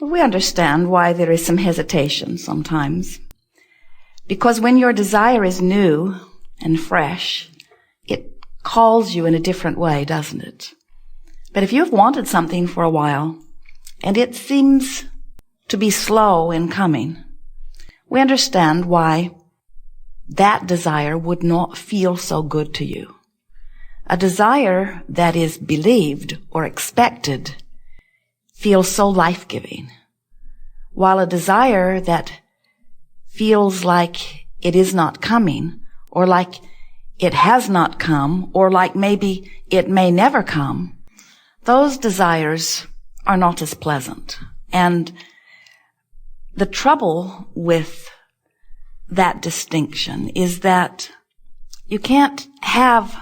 We understand why there is some hesitation sometimes. Because when your desire is new and fresh, it calls you in a different way, doesn't it? But if you've wanted something for a while, and it seems to be slow in coming, we understand why that desire would not feel so good to you. A desire that is believed or expected feels so life-giving, while a desire that feels like it is not coming, or like it has not come, or like maybe it may never come, those desires are not as pleasant. And the trouble with that distinction is that you can't have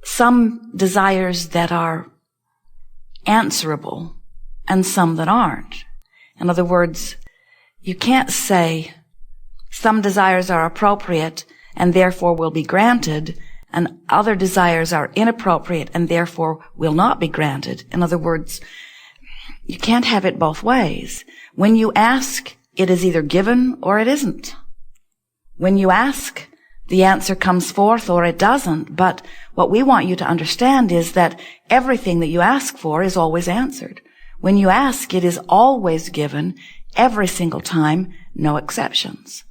some desires that are answerable and some that aren't. In other words, you can't say some desires are appropriate and therefore will be granted, and other desires are inappropriate and therefore will not be granted. In other words, you can't have it both ways. When you ask, it is either given or it isn't. When you ask, the answer comes forth or it doesn't. But what we want you to understand is that everything that you ask for is always answered. When you ask, it is always given, every single time, no exceptions.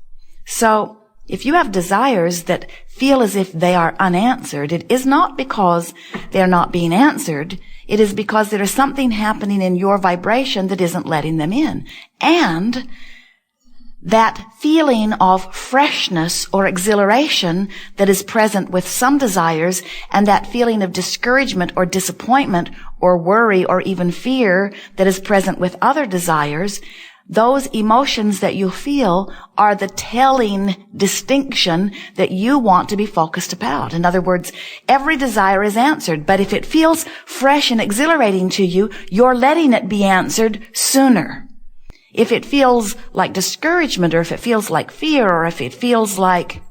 So, if you have desires that feel as if they are unanswered, it is not because they're not being answered. It is because there is something happening in your vibration that isn't letting them in. And that feeling of freshness or exhilaration that is present with some desires, and that feeling of discouragement or disappointment or worry or even fear that is present with other desires, those emotions that you feel are the telling distinction that you want to be focused about. In other words, every desire is answered, but if it feels fresh and exhilarating to you, you're letting it be answered sooner. If it feels like discouragement, or if it feels like fear, or if it feels like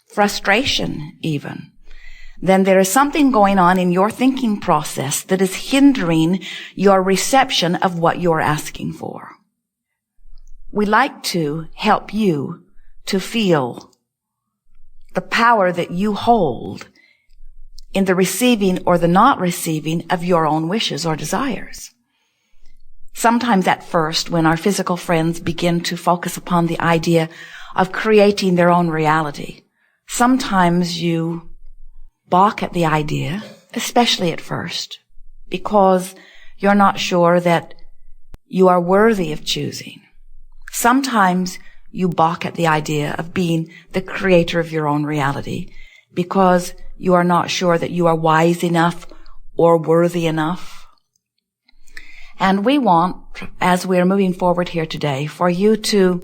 frustration even, then there is something going on in your thinking process that is hindering your reception of what you're asking for. We like to help you to feel the power that you hold in the receiving or the not receiving of your own wishes or desires. Sometimes at first, when our physical friends begin to focus upon the idea of creating their own reality, sometimes you balk at the idea, especially at first, because you're not sure that you are worthy of choosing. Sometimes you balk at the idea of being the creator of your own reality because you are not sure that you are wise enough or worthy enough. And we want, as we're moving forward here today, for you to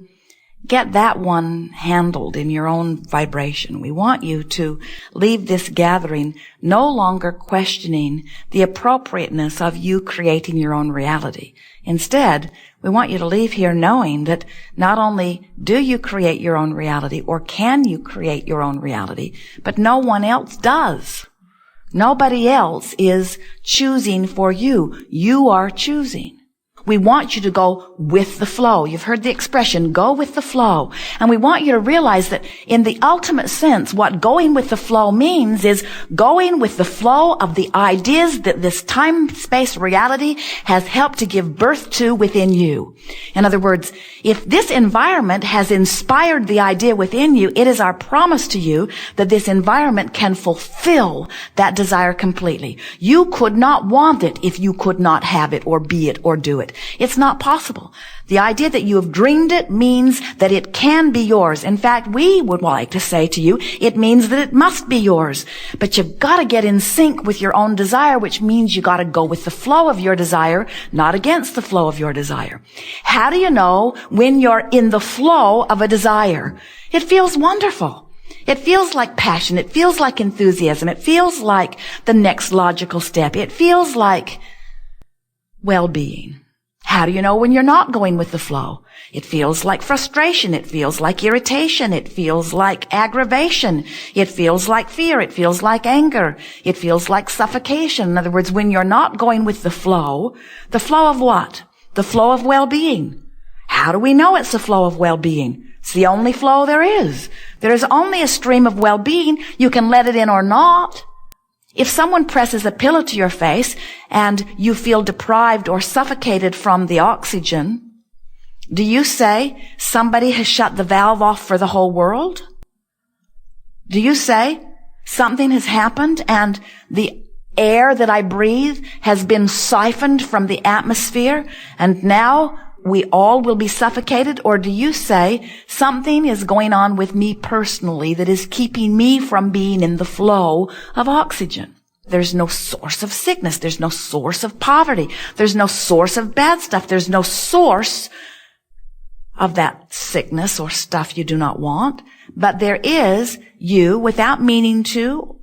get that one handled in your own vibration. We want you to leave this gathering no longer questioning the appropriateness of you creating your own reality. Instead, we want you to leave here knowing that not only do you create your own reality, or can you create your own reality, but no one else does. Nobody else is choosing for you. You are choosing. We want you to go with the flow. You've heard the expression, go with the flow. And we want you to realize that in the ultimate sense, what going with the flow means is going with the flow of the ideas that this time-space reality has helped to give birth to within you. In other words, if this environment has inspired the idea within you, it is our promise to you that this environment can fulfill that desire completely. You could not want it if you could not have it or be it or do it. It's not possible. The idea that you have dreamed it means that it can be yours. In fact, we would like to say to you, it means that it must be yours. But you've got to get in sync with your own desire, which means you got to go with the flow of your desire, not against the flow of your desire. How do you know when you're in the flow of a desire? It feels wonderful. It feels like passion. It feels like enthusiasm. It feels like the next logical step. It feels like well-being. How do you know when you're not going with the flow? It feels like frustration. It feels like irritation. It feels like aggravation. It feels like fear. It feels like anger. It feels like suffocation. In other words, when you're not going with the flow of what? the flow of well-being. How do we know it's the flow of well-being? It's the only flow there is. There is only a stream of well-being. You can let it in or not. If someone presses a pillow to your face and you feel deprived or suffocated from the oxygen, do you say somebody has shut the valve off for the whole world? Do you say something has happened and the air that I breathe has been siphoned from the atmosphere and now we all will be suffocated? Or do you say something is going on with me personally that is keeping me from being in the flow of oxygen? There's no source of sickness. There's no source of poverty. There's no source of bad stuff. There's no source of that sickness or stuff you do not want. But there is you, without meaning to,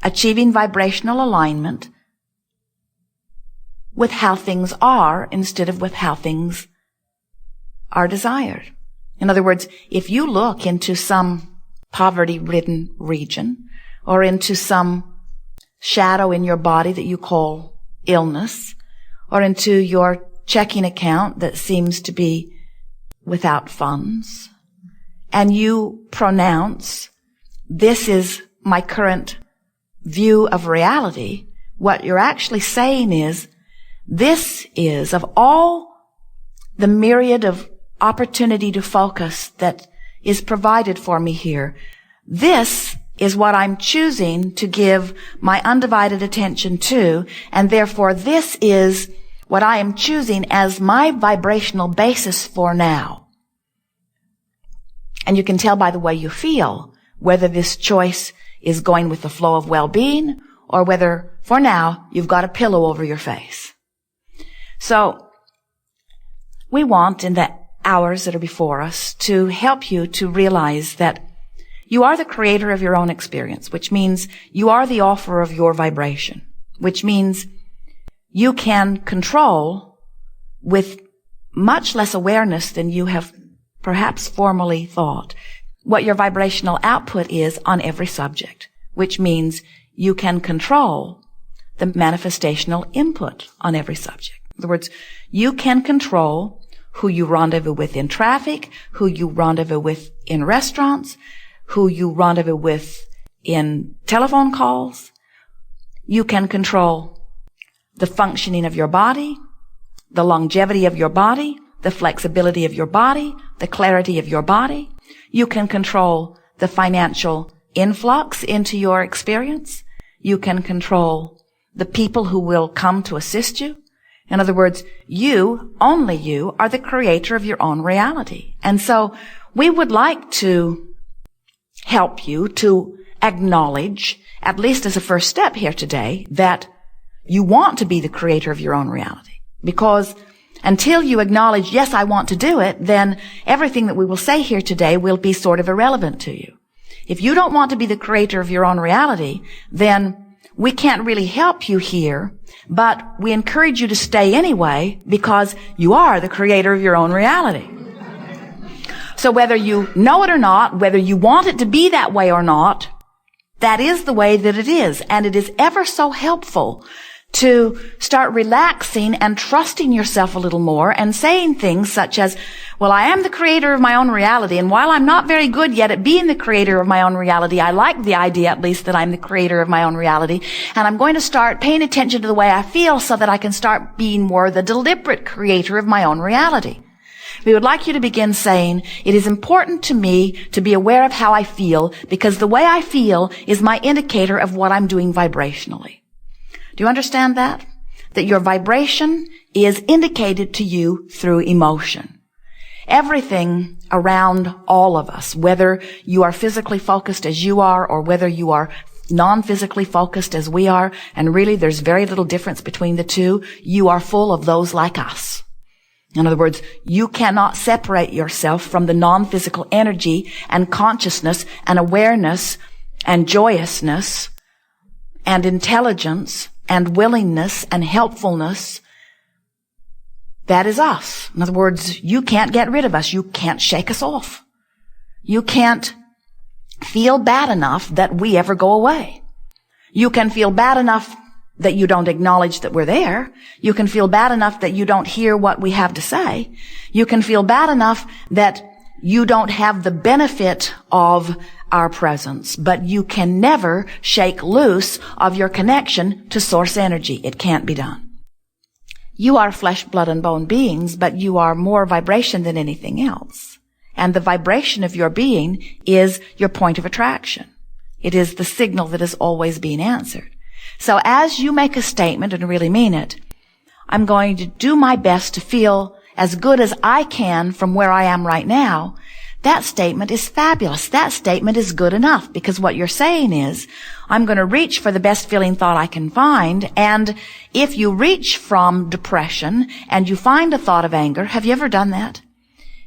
achieving vibrational alignment with how things are instead of with how things are desired. In other words, if you look into some poverty-ridden region or into some shadow in your body that you call illness or into your checking account that seems to be without funds, and you pronounce, this is my current view of reality, what you're actually saying is, this is, of all the myriad of opportunity to focus that is provided for me here, this is what I'm choosing to give my undivided attention to, and therefore this is what I am choosing as my vibrational basis for now. And you can tell by the way you feel whether this choice is going with the flow of well-being or whether, for now, you've got a pillow over your face. So, we want, in the hours that are before us, to help you to realize that you are the creator of your own experience, which means you are the author of your vibration, which means you can control with much less awareness than you have perhaps formerly thought what your vibrational output is on every subject, which means you can control the manifestational input on every subject. In other words, you can control who you rendezvous with in traffic, who you rendezvous with in restaurants, who you rendezvous with in telephone calls. You can control the functioning of your body, the longevity of your body, the flexibility of your body, the clarity of your body. You can control the financial influx into your experience. You can control the people who will come to assist you. In other words, you, only you, are the creator of your own reality. And so we would like to help you to acknowledge, at least as a first step here today, that you want to be the creator of your own reality. Because until you acknowledge, yes, I want to do it, then everything that we will say here today will be sort of irrelevant to you. If you don't want to be the creator of your own reality, then we can't really help you here, but we encourage you to stay anyway because you are the creator of your own reality. So whether you know it or not, whether you want it to be that way or not, that is the way that it is. And it is ever so helpful to start relaxing and trusting yourself a little more and saying things such as, well, I am the creator of my own reality, and while I'm not very good yet at being the creator of my own reality, I like the idea at least that I'm the creator of my own reality, and I'm going to start paying attention to the way I feel so that I can start being more the deliberate creator of my own reality. We would like you to begin saying, it is important to me to be aware of how I feel because the way I feel is my indicator of what I'm doing vibrationally. Do you understand that? That your vibration is indicated to you through emotion. Everything around all of us, whether you are physically focused as you are or whether you are non-physically focused as we are, and really there's very little difference between the two, you are full of those like us. In other words, you cannot separate yourself from the non-physical energy and consciousness and awareness and joyousness and intelligence and willingness and helpfulness. That is us. In other words, you can't get rid of us. You can't shake us off. You can't feel bad enough that we ever go away. You can feel bad enough that you don't acknowledge that we're there. You can feel bad enough that you don't hear what we have to say. You can feel bad enough that you don't have the benefit of our presence, but you can never shake loose of your connection to source energy. It can't be done. You are flesh, blood, and bone beings, but you are more vibration than anything else. And the vibration of your being is your point of attraction. It is the signal that is always being answered. So as you make a statement and really mean it, I'm going to do my best to feel as good as I can from where I am right now. That statement is fabulous. That statement is good enough, because what you're saying is, I'm going to reach for the best feeling thought I can find. And if you reach from depression and you find a thought of anger, have you ever done that?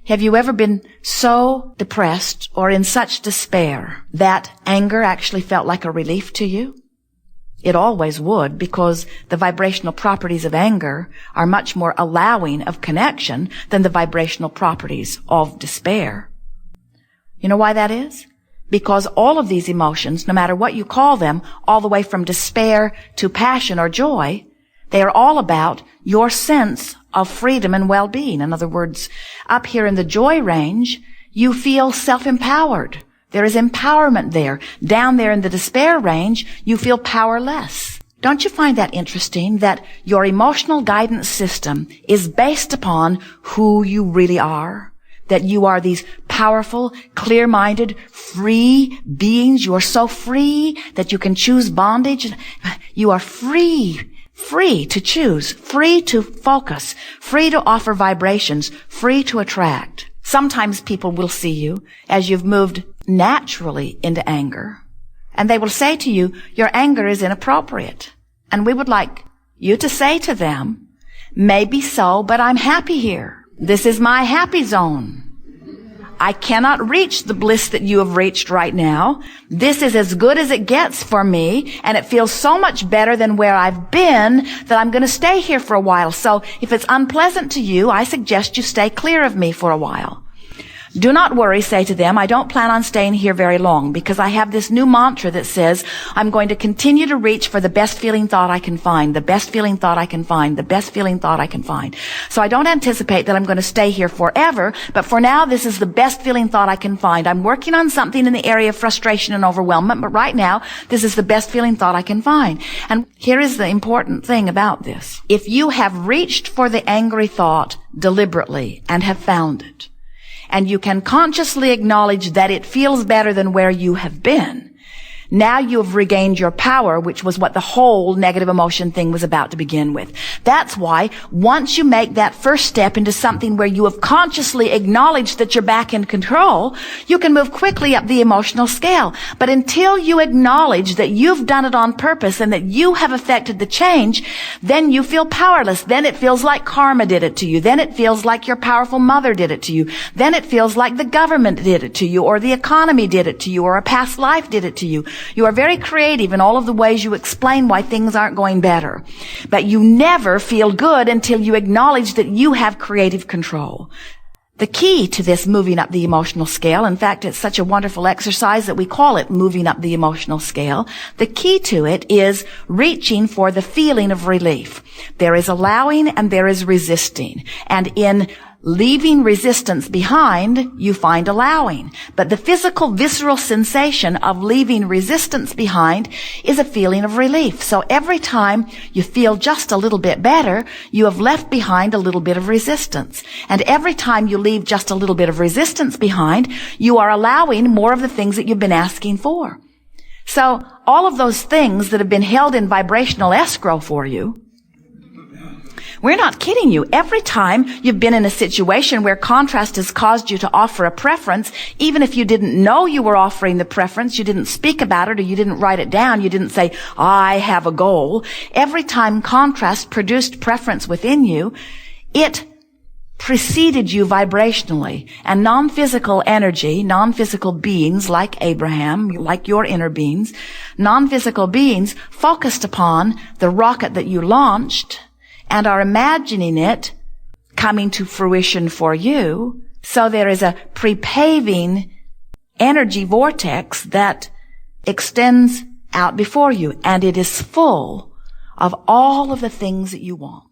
Have you ever been so depressed or in such despair that anger actually felt like a relief to you? It always would, because the vibrational properties of anger are much more allowing of connection than the vibrational properties of despair. You know why that is? Because all of these emotions, no matter what you call them, all the way from despair to passion or joy, they are all about your sense of freedom and well-being. In other words, up here in the joy range, you feel self-empowered. There is empowerment there. Down there in the despair range, you feel powerless. Don't you find that interesting, that your emotional guidance system is based upon who you really are? That you are these powerful, clear-minded, free beings. You are so free that you can choose bondage. You are free to choose, free to focus, free to offer vibrations, free to attract. Sometimes people will see you as you've moved naturally into anger, and they will say to you, your anger is inappropriate. And we would like you to say to them, maybe so, but I'm happy here. This is my happy zone. I cannot reach the bliss that you have reached right now. This is as good as it gets for me, and it feels so much better than where I've been that I'm going to stay here for a while. So if it's unpleasant to you, I suggest you stay clear of me for a while. Do not worry, say to them, I don't plan on staying here very long, because I have this new mantra that says I'm going to continue to reach for the best feeling thought I can find, the best feeling thought I can find, the best feeling thought I can find. So I don't anticipate that I'm going to stay here forever, but for now this is the best feeling thought I can find. I'm working on something in the area of frustration and overwhelmment, but right now this is the best feeling thought I can find. And here is the important thing about this. If you have reached for the angry thought deliberately and have found it, and you can consciously acknowledge that it feels better than where you have been, now you have regained your power, which was what the whole negative emotion thing was about to begin with. That's why once you make that first step into something where you have consciously acknowledged that you're back in control, you can move quickly up the emotional scale. But until you acknowledge that you've done it on purpose and that you have affected the change, then you feel powerless. Then it feels like karma did it to you. Then it feels like your powerful mother did it to you. Then it feels like the government did it to you, or the economy did it to you, or a past life did it to you. You are very creative in all of the ways you explain why things aren't going better. But you never feel good until you acknowledge that you have creative control. The key to this moving up the emotional scale, in fact, it's such a wonderful exercise that we call it moving up the emotional scale. The key to it is reaching for the feeling of relief. There is allowing and there is resisting. And in leaving resistance behind, you find allowing. But the physical, visceral sensation of leaving resistance behind is a feeling of relief. So every time you feel just a little bit better, you have left behind a little bit of resistance. And every time you leave just a little bit of resistance behind, you are allowing more of the things that you've been asking for. So all of those things that have been held in vibrational escrow for you, we're not kidding you. Every time you've been in a situation where contrast has caused you to offer a preference, even if you didn't know you were offering the preference, you didn't speak about it, or you didn't write it down, you didn't say, I have a goal. Every time contrast produced preference within you, it preceded you vibrationally. And non-physical energy, non-physical beings like Abraham, like your inner beings, non-physical beings focused upon the rocket that you launched and are imagining it coming to fruition for you. So there is a pre-paving energy vortex that extends out before you, and it is full of all of the things that you want.